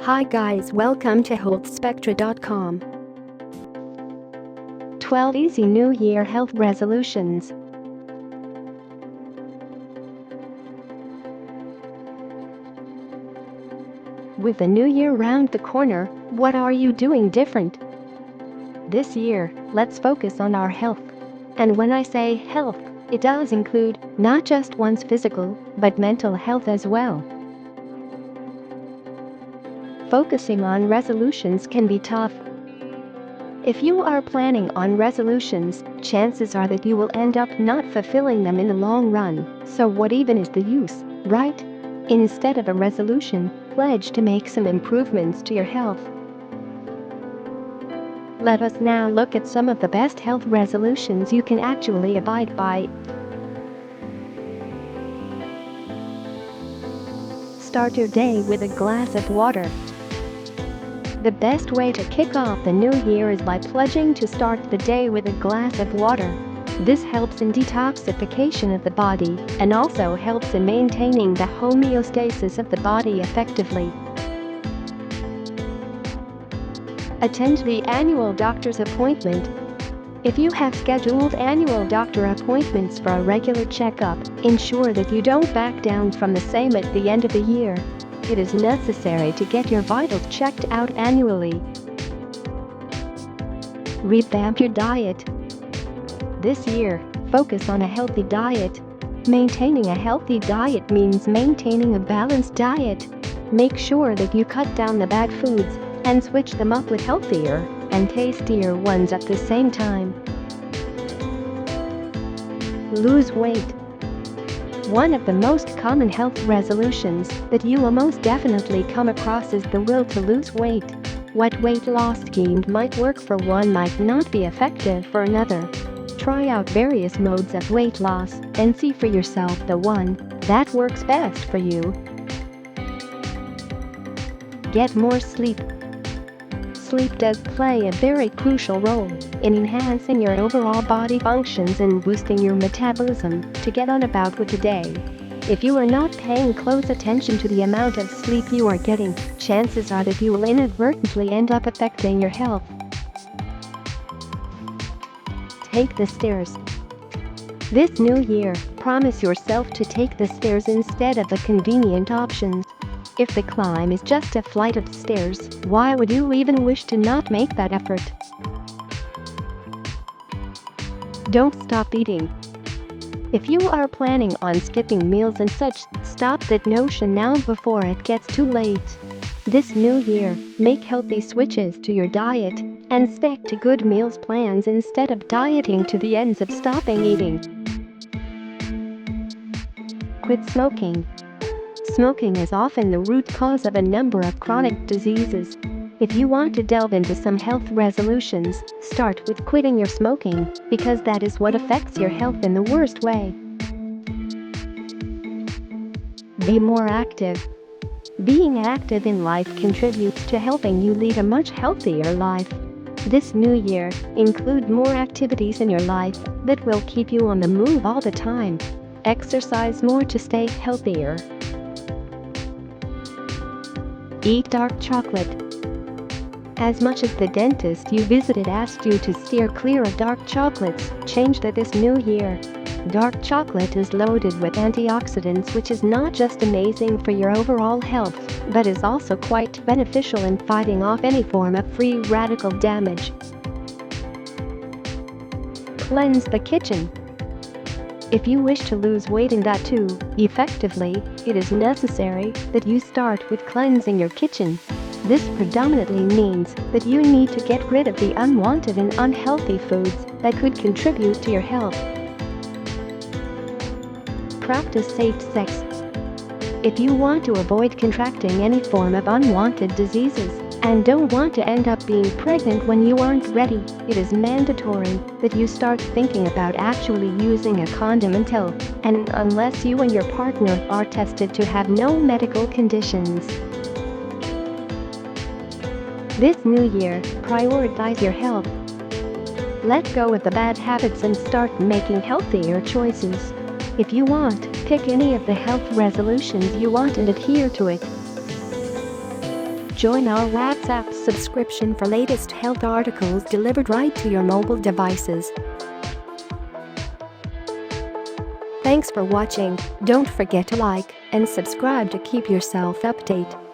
Hi guys, welcome to Healthspectra.com. 12 easy New Year health resolutions. With the new year round the corner, what are you doing different? This year, let's focus on our health. And when I say health, it does include not just one's physical, but mental health as well. Focusing on resolutions can be tough. If you are planning on resolutions, chances are that you will end up not fulfilling them in the long run, so what even is the use, right? Instead of a resolution, pledge to make some improvements to your health. Let us now look at some of the best health resolutions you can actually abide by. Start your day with a glass of water. The best way to kick off the new year is by pledging to start the day with a glass of water. This helps in detoxification of the body and also helps in maintaining the homeostasis of the body effectively. Attend the annual doctor's appointment. If you have scheduled annual doctor appointments for a regular checkup, ensure that you don't back down from the same at the end of the year. It is necessary to get your vitals checked out annually. Revamp your diet. This year, focus on a healthy diet. Maintaining a healthy diet means maintaining a balanced diet. Make sure that you cut down the bad foods and switch them up with healthier and tastier ones at the same time. Lose weight. One of the most common health resolutions that you will most definitely come across is the will to lose weight. What weight loss scheme might work for one might not be effective for another. Try out various modes of weight loss and see for yourself the one that works best for you. Get more sleep. Sleep does play a very crucial role in enhancing your overall body functions and boosting your metabolism to get on about with the day. If you are not paying close attention to the amount of sleep you are getting, chances are that you will inadvertently end up affecting your health. Take the stairs. This new year, promise yourself to take the stairs instead of the convenient options. If the climb is just a flight of stairs, why would you even wish to not make that effort? Don't stop eating. If you are planning on skipping meals and such, stop that notion now before it gets too late. This new year, make healthy switches to your diet and stick to good meals plans instead of dieting to the ends of stopping eating. Quit smoking. Smoking is often the root cause of a number of chronic diseases. If you want to delve into some health resolutions, start with quitting your smoking, because that is what affects your health in the worst way. Be more active. Being active in life contributes to helping you lead a much healthier life. This new year, include more activities in your life that will keep you on the move all the time. Exercise more to stay healthier. Eat dark chocolate. As much as the dentist you visited asked you to steer clear of dark chocolates, change that this new year. Dark chocolate is loaded with antioxidants, which is not just amazing for your overall health, but is also quite beneficial in fighting off any form of free radical damage. Cleanse the kitchen. If you wish to lose weight and that too effectively, it is necessary that you start with cleansing your kitchen. This predominantly means that you need to get rid of the unwanted and unhealthy foods that could contribute to your health. Practice safe sex. If you want to avoid contracting any form of unwanted diseases and don't want to end up being pregnant when you aren't ready, it is mandatory that you start thinking about actually using a condom until and unless you and your partner are tested to have no medical conditions. This new year, prioritize your health. Let go of the bad habits and start making healthier choices. If you want, pick any of the health resolutions you want and adhere to it. Join our WhatsApp subscription for latest health articles delivered right to your mobile devices. Thanks for watching. Don't forget to like and subscribe to keep yourself updated.